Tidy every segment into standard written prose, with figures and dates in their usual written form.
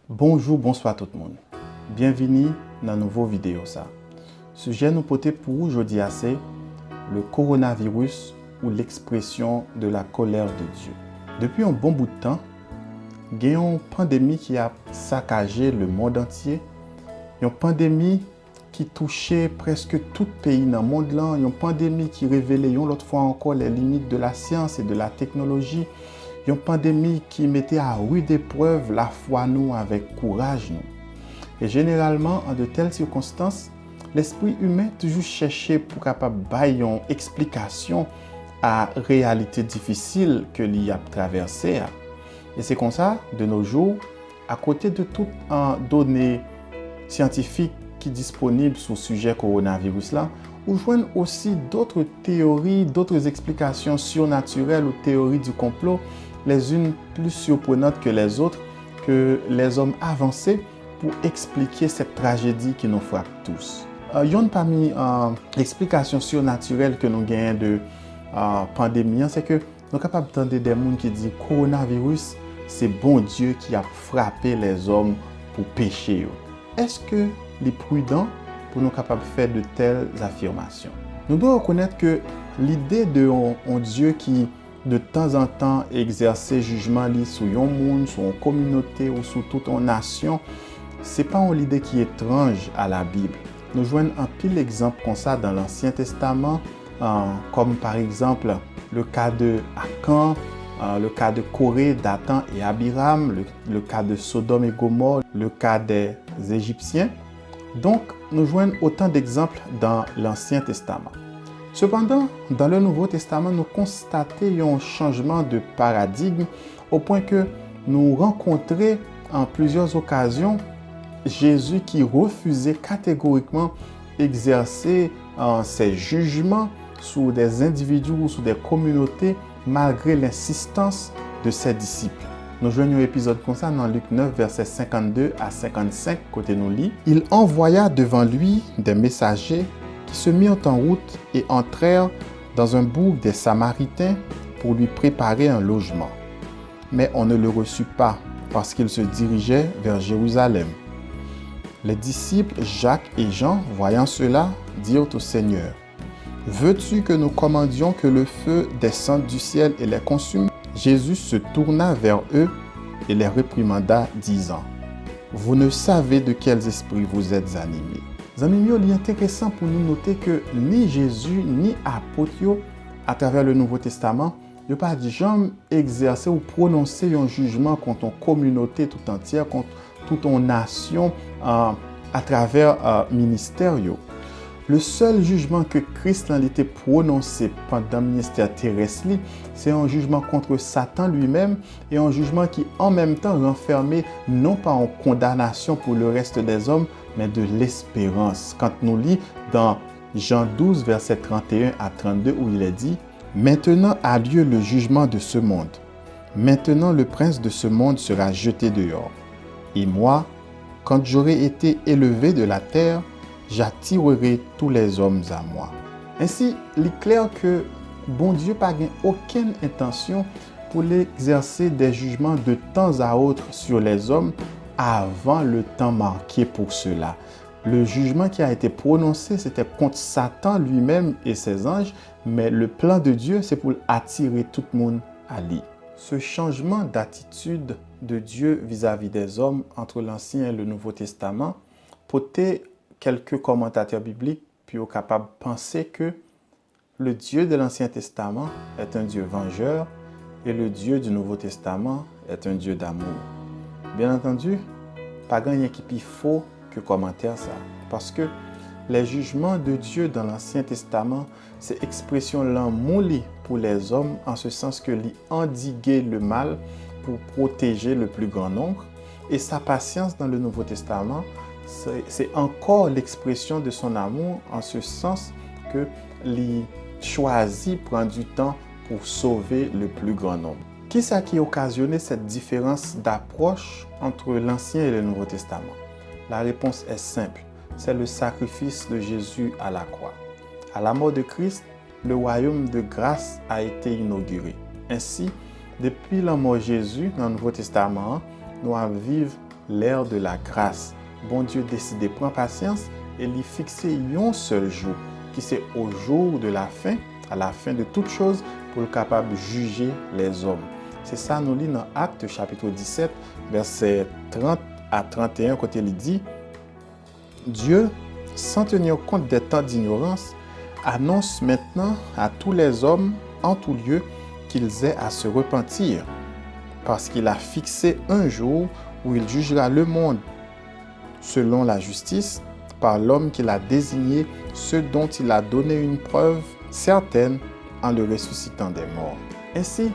Bonjour, bonsoir tout le monde. Bienvenue dans une nouvelle vidéo. Sujet nous porté pour aujourd'hui c'est le coronavirus ou l'expression de la colère de Dieu. Depuis un bon bout de temps, il y a une pandémie qui a saccagé le monde entier. Une pandémie qui touchait presque tout pays dans le monde. Une pandémie qui révélait l'autre fois encore les limites de la science et de la technologie. Une pandémie qui mettait à rude épreuve la foi nous avec courage nous. Et généralement, en de telles circonstances, l'esprit humain toujours cherché pour capable bailler une explication à la réalité difficile que l'y a traversée. Et c'est comme ça, de nos jours, à côté de toutes données scientifiques qui sont disponibles sur le sujet coronavirus là, on joignent aussi d'autres théories, d'autres explications surnaturelles ou théories du complot, les unes plus surprenantes que les autres, que les hommes avancés pour expliquer cette tragédie qui nous frappe tous. Une parmi l'explication surnaturelle que nous gagnons de pandémie, c'est que nous sommes capables d'entendre des gens qui disent que le coronavirus, c'est bon Dieu qui a frappé les hommes pour pécher. Est-ce que les prudents pour nous capables de faire de telles affirmations? Nous devons reconnaître que l'idée d'un Dieu qui de temps en temps exercer jugement sur un monde, sur une communauté ou sur toute une nation, ce n'est pas une idée qui est étrange à la Bible. Nous joignons un pile exemple comme ça dans l'Ancien Testament, comme par exemple le cas de Akan, le cas de Corée, Dathan et Abiram, le cas de Sodome et Gomorrhe, le cas des Égyptiens. Donc, nous joignons autant d'exemples dans l'Ancien Testament. Cependant, dans le Nouveau Testament, nous constatons un changement de paradigme au point que nous rencontrons en plusieurs occasions Jésus qui refusait catégoriquement d'exercer ses jugements sur des individus ou sur des communautés malgré l'insistance de ses disciples. Nous joignons un épisode comme ça dans Luc 9, versets 52 à 55, côté nous lit. Il envoya devant lui des messagers qui se mirent en route et entrèrent dans un bourg des Samaritains pour lui préparer un logement. Mais on ne le reçut pas parce qu'il se dirigeait vers Jérusalem. Les disciples Jacques et Jean, voyant cela, dirent au Seigneur, « Veux-tu que nous commandions que le feu descende du ciel et les consume ?» Jésus se tourna vers eux et les réprimanda, disant, « Vous ne savez de quels esprits vous êtes animés. » Amis, il est intéressant pour nous noter que ni Jésus ni apôtres à travers le Nouveau Testament, ils n'ont pas jamais exercé ou prononcé un jugement contre une communauté tout entière, contre toute une nation à travers ministère. Le seul jugement que Christ a été prononcé pendant le ministère terrestre, c'est un jugement contre Satan lui-même et un jugement qui en même temps renfermait non pas en condamnation pour le reste des hommes, mais de l'espérance. Quand nous lisons dans Jean 12, versets 31 à 32, où il est dit « Maintenant a lieu le jugement de ce monde. Maintenant le prince de ce monde sera jeté dehors. Et moi, quand j'aurai été élevé de la terre, j'attirerai tous les hommes à moi. » Ainsi, il est clair que bon Dieu n'a aucune intention pour exercer des jugements de temps à autre sur les hommes avant le temps marqué pour cela. Le jugement qui a été prononcé, c'était contre Satan lui-même et ses anges, mais le plan de Dieu, c'est pour attirer tout le monde à lui. Ce changement d'attitude de Dieu vis-à-vis des hommes entre l'Ancien et le Nouveau Testament, peut-être quelques commentateurs bibliques puis sont capables de penser que le Dieu de l'Ancien Testament est un Dieu vengeur et le Dieu du Nouveau Testament est un Dieu d'amour. Bien entendu, pas gagné qui plus faux que commentaire ça. Parce que les jugements de Dieu dans l'Ancien Testament, c'est expression l'amour pour les hommes en ce sens que lui endiguer le mal pour protéger le plus grand nombre. Et sa patience dans le Nouveau Testament, c'est encore l'expression de son amour en ce sens que lui choisit prendre du temps pour sauver le plus grand nombre. Qui est-ce qui a occasionné cette différence d'approche entre l'Ancien et le Nouveau Testament? La réponse est simple, c'est le sacrifice de Jésus à la croix. À la mort de Christ, le royaume de grâce a été inauguré. Ainsi, depuis la mort de Jésus dans le Nouveau Testament, nous vivons l'ère de la grâce. Bon Dieu décide prendre patience et lui fixer un seul jour, qui c'est au jour de la fin, à la fin de toutes choses, pour être capable de juger les hommes. C'est ça, nous lisons dans Actes chapitre 17, versets 30 à 31, quand il dit « Dieu, sans tenir compte des temps d'ignorance, annonce maintenant à tous les hommes en tout lieu qu'ils aient à se repentir, parce qu'il a fixé un jour où il jugera le monde selon la justice par l'homme qu'il a désigné, ce dont il a donné une preuve certaine en le ressuscitant des morts. » Ainsi,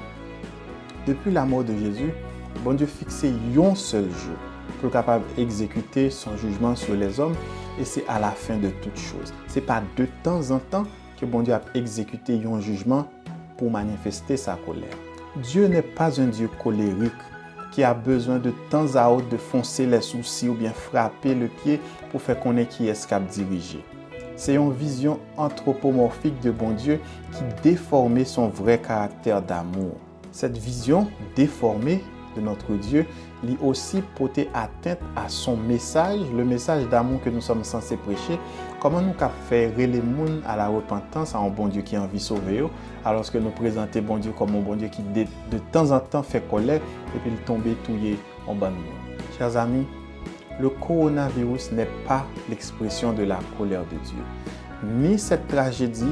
depuis la mort de Jésus, bon Dieu fixé un seul jour pour être capable d'exécuter son jugement sur les hommes, et c'est à la fin de toutes choses. Ce n'est pas de temps en temps que bon Dieu a exécuté un jugement pour manifester sa colère. Dieu n'est pas un Dieu colérique qui a besoin de temps à autre de foncer les sourcils ou bien frapper le pied pour faire connaître qui est-ce qu'il a dirigé. C'est une vision anthropomorphique de bon Dieu qui déformait son vrai caractère d'amour. Cette vision déformée de notre Dieu lui aussi porter atteinte à son message, le message d'amour que nous sommes censés prêcher. Comment nous pouvons faire les gens à la repentance, à un bon Dieu qui a envie de sauver, alors que nous présentons bon Dieu comme un bon Dieu qui de temps en temps fait colère et puis il tombe touillé en bas de nous. Chers amis, le coronavirus n'est pas l'expression de la colère de Dieu. Ni cette tragédie,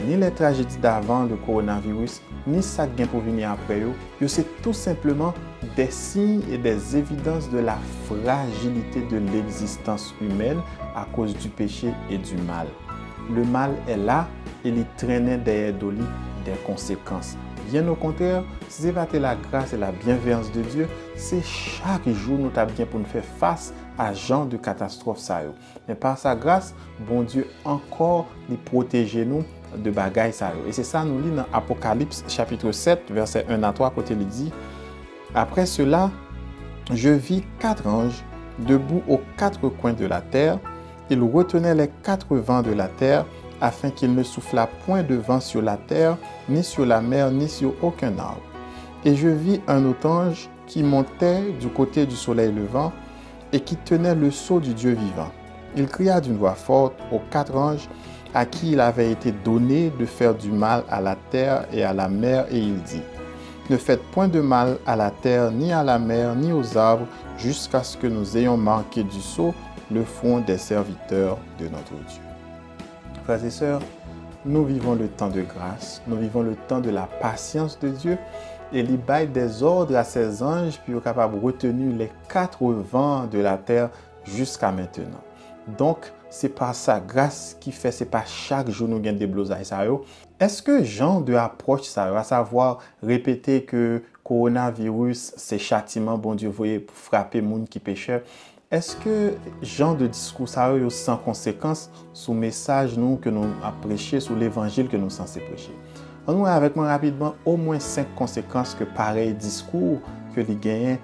ni les tragédies d'avant le coronavirus, ni ça qui vient pour venir après eux, c'est tout simplement des signes et des évidences de la fragilité de l'existence humaine à cause du péché et du mal. Le mal est là et il traînait derrière lui des conséquences. Bien au contraire, si c'est pas la grâce et la bienveillance de Dieu, c'est chaque jour nous avons bien pour nous faire face à ce genre de catastrophe. Mais par sa grâce, bon Dieu encore nous protège nous de bagailles. Et c'est ça nous lisons dans Apocalypse chapitre 7, verset 1 à 3, côté il dit « Après cela, je vis 4 anges debout aux 4 coins de la terre. Ils retenaient les 4 vents de la terre, afin qu'il ne soufflât point de vent sur la terre, ni sur la mer, ni sur aucun arbre. Et je vis un autre ange qui montait du côté du soleil levant et qui tenait le sceau du Dieu vivant. Il cria d'une voix forte aux 4 anges à qui il avait été donné de faire du mal à la terre et à la mer, et il dit : Ne faites point de mal à la terre, ni à la mer, ni aux arbres, jusqu'à ce que nous ayons marqué du sceau le front des serviteurs de notre Dieu. Frères et sœurs, nous vivons le temps de grâce, nous vivons le temps de la patience de Dieu, et il baille des ordres à ses anges pour être capable de retenir les 4 vents de la terre jusqu'à maintenant. Donc, c'est par sa grâce qui fait, c'est pas chaque jour nous gagnons des blousailles. Est-ce que genre de approche ça, à savoir répéter que coronavirus, c'est châtiment, bon Dieu, voyez, pour frapper les gens qui péchent, est-ce que genre de discours ça est sans conséquence sur le message nous, que nous avons prêché, sur l'évangile que nous sommes censés prêcher? On nous avec moi rapidement au moins 5 conséquences que pareil discours que les gagnent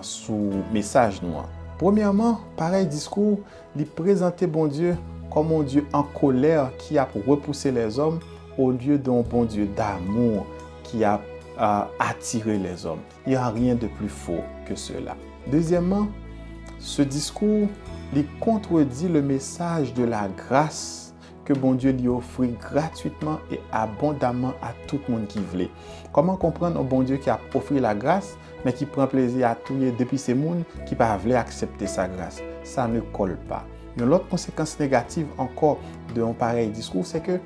sur le message nous. Premièrement, pareil discours, il présentait bon Dieu comme un Dieu en colère qui a pour repousser les hommes au lieu d'un bon Dieu d'amour qui a attiré les hommes. Il n'y a rien de plus faux que cela. Deuxièmement, ce discours il contredit le message de la grâce que bon Dieu lui offre gratuitement et abondamment à tout le monde qui voulait. Comment comprendre un bon Dieu qui a offert la grâce, mais qui prend plaisir à tuer depuis ces gens qui ne veulent pas accepter sa grâce? Ça ne colle pas. Une autre conséquence négative encore d'un pareil discours, c'est que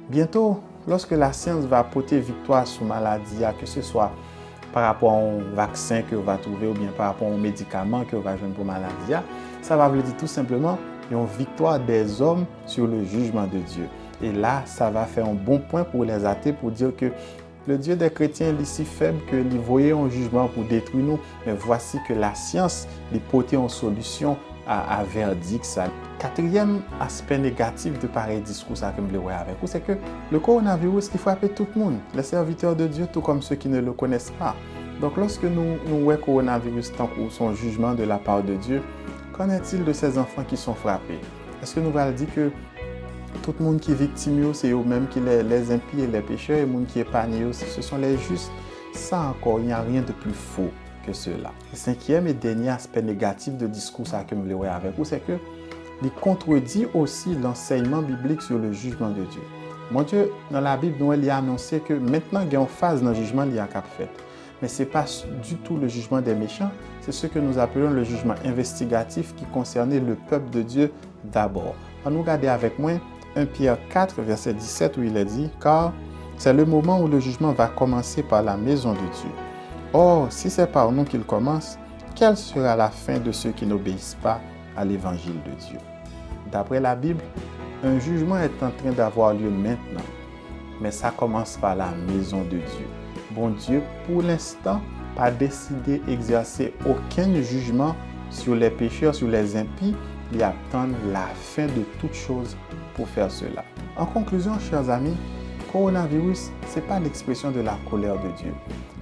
bientôt, lorsque la science va apporter victoire sur la maladie, que ce soit par rapport à un vaccin que va trouver ou bien par rapport à un médicament que va jouer pour la maladie, ça va vous dire tout simplement une victoire des hommes sur le jugement de Dieu. Et là, ça va faire un bon point pour les athées pour dire que le Dieu des chrétiens est si faible que lui voyait un jugement pour détruire nous. Mais voici que la science lui portait une solution à verdict. Ça. Quatrième aspect négatif de pareil discours que je voulais voir avec vous, c'est que le coronavirus qui frappe tout le monde, les serviteurs de Dieu, tout comme ceux qui ne le connaissent pas. Donc lorsque nous voyons le coronavirus tant que son jugement de la part de Dieu, qu'en est-il de ces enfants qui sont frappés? Est-ce que nous allons dire que tout le monde qui est victime, c'est eux-mêmes qui les impies et les pécheurs, et le monde qui est épargné, ce sont les justes? Ça encore, il n'y a rien de plus faux que cela. Le cinquième et dernier aspect négatif de discours que je voulais voir avec vous, c'est que il contredit aussi l'enseignement biblique sur le jugement de Dieu. Mon Dieu, dans la Bible, nous, il a annoncé que maintenant, il y a une phase dans le jugement qu'il y a fait. Mais ce n'est pas du tout le jugement des méchants, c'est ce que nous appelons le jugement investigatif qui concernait le peuple de Dieu d'abord. On nous regarder avec moi 1 Pierre 4, verset 17, où il est dit « Car c'est le moment où le jugement va commencer par la maison de Dieu. Or, si c'est par nous qu'il commence, quelle sera la fin de ceux qui n'obéissent pas à l'évangile de Dieu ?» D'après la Bible, un jugement est en train d'avoir lieu maintenant, mais ça commence par la maison de Dieu. Bon Dieu, pour l'instant, pas décidé d'exercer aucun jugement sur les pécheurs, sur les impies, il attend la fin de toutes choses pour faire cela. En conclusion, chers amis, coronavirus, ce n'est pas l'expression de la colère de Dieu.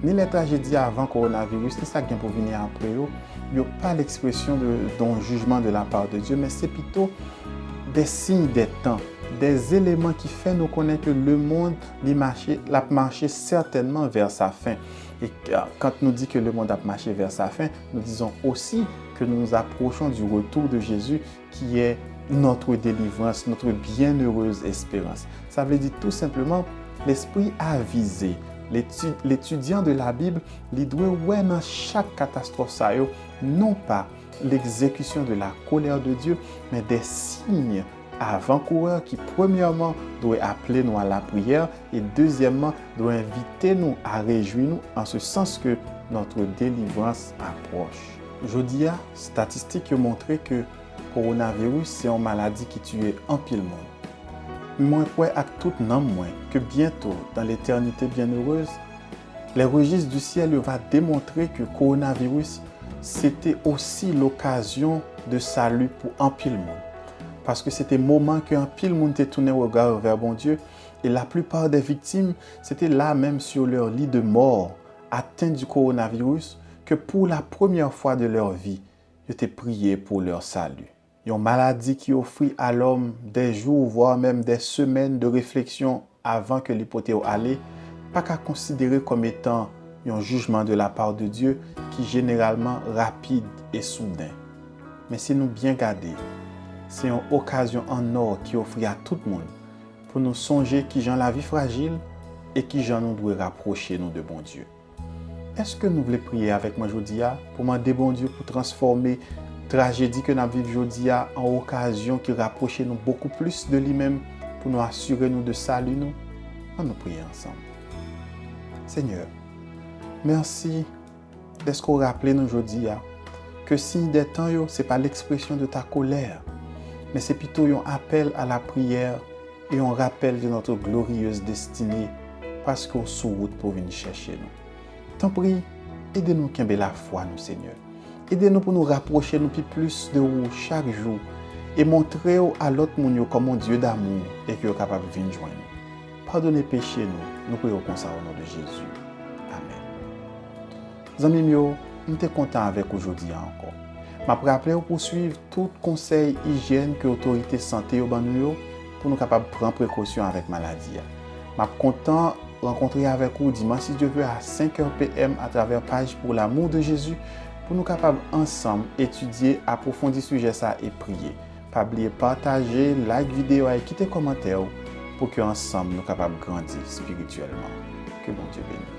Ni les tragédies avant coronavirus, ni ça qui vient pour venir après, il n'y a pas l'expression d'un jugement de la part de Dieu, mais c'est plutôt des signes des temps, des éléments qui font nous connaître que le monde a marché certainement vers sa fin. Et quand nous dit que le monde a marché vers sa fin, nous disons aussi que nous nous approchons du retour de Jésus qui est notre délivrance, notre bienheureuse espérance. Ça veut dire tout simplement, l'esprit avisé, l'étudiant de la Bible, il doit voir dans chaque catastrophe, non pas l'exécution de la colère de Dieu, mais des signes avant-coureurs qui, premièrement, doivent appeler nous à la prière et deuxièmement, doivent inviter nous à réjouir nous en ce sens que notre délivrance approche. Aujourd'hui, statistiques ont montré que le coronavirus, c'est une maladie qui tue en pile monde. Moi, je crois à tout nom que bientôt, dans l'éternité bienheureuse, les registres du ciel vont démontrer que le coronavirus, c'était aussi l'occasion de salut pour un pile monde. Parce que c'était le moment qu'un pile monde était tourné au regard vers bon Dieu et la plupart des victimes, c'était là même sur leur lit de mort, atteints du coronavirus, que pour la première fois de leur vie, ils étaient priés pour leur salut. Une maladie qui offrit à l'homme des jours, voire même des semaines de réflexion avant que l'hypothèse allait, pas qu'à considérer comme étant un jugement de la part de Dieu qui est généralement rapide et soudain. Mais si nous bien garder, c'est une occasion en or qui offre à tout le monde pour nous songer qui j'en la vie fragile et qui j'en nous doit rapprocher nous de bon Dieu. Est-ce que nous voulons prier avec moi aujourd'hui pour demander bon Dieu pour transformer tragédie que nous vivons aujourd'hui en occasion qui rapproche nous beaucoup plus de lui-même pour nous assurer nous de salut nous? On nous prier ensemble. Seigneur, merci d'être qu'on rappelle nous aujourd'hui que signe des temps, ce n'est pas l'expression de ta colère, mais c'est plutôt un appel à la prière et un rappel de notre glorieuse destinée parce qu'on est sur route pour venir chercher nous. T'en prie, aidez-nous à la foi, nous, Seigneur. Aidez-nous pour nous rapprocher nous plus de vous chaque jour et montrer à l'autre monde comme un Dieu d'amour et qui est capable de venir joindre nous. Pardonnez péché nous prions comme ça au nom de Jésus. Amen. Amis mieux, nous sommes contents avec aujourd'hui encore. Je rappelle pour suivre tout conseil hygiène que l'autorité santé au nous pour nous capables de prendre précaution avec la maladie. Je suis content de rencontrer avec vous dimanche si Dieu veut à 5h PM à travers page pour l'amour de Jésus pour nous capables ensemble étudier, approfondir le sujet ça et prier. Pas oublier partager, like vidéo et quitter commentaire pour que ensemble nous capables de grandir spirituellement. Que bon Dieu bénisse.